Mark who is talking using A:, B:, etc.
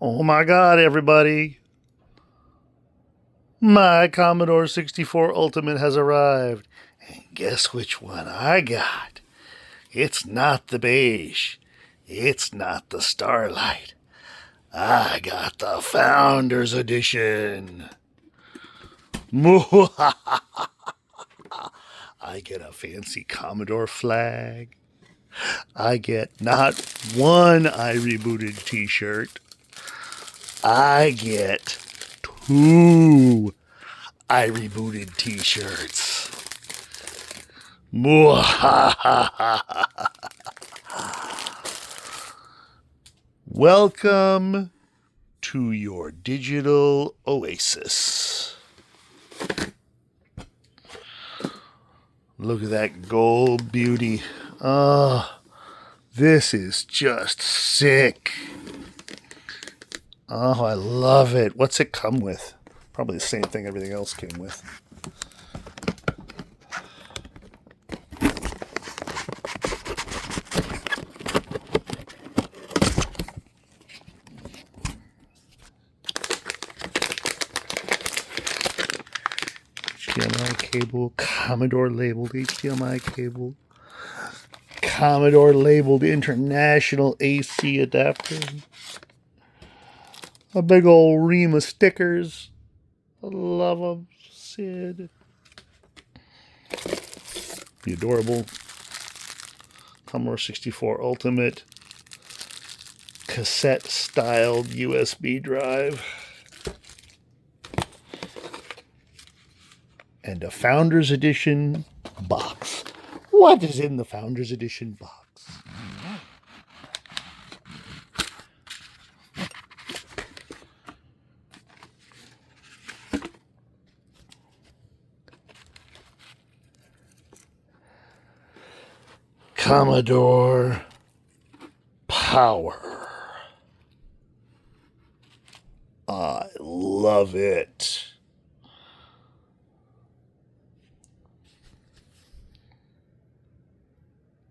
A: Oh my God, everybody. My Commodore 64 Ultimate has arrived. And guess which one I got? It's not the beige. It's not the Starlight. I got the Founders Edition. I get a fancy Commodore flag. I get not one I Rebooted t-shirt. I get two I Rebooted t-shirts. Welcome to your digital oasis. Look at that gold beauty. Oh, this is just sick. Oh, I love it. What's it come with? Probably the same thing everything else came with. HDMI cable, Commodore labeled HDMI cable, Commodore labeled international AC adapter, a big old ream of stickers. I love them, Sid. The adorable Commodore 64 Ultimate cassette styled USB drive. And a Founders Edition box. What is in the Founders Edition box? Commodore Power. I love it.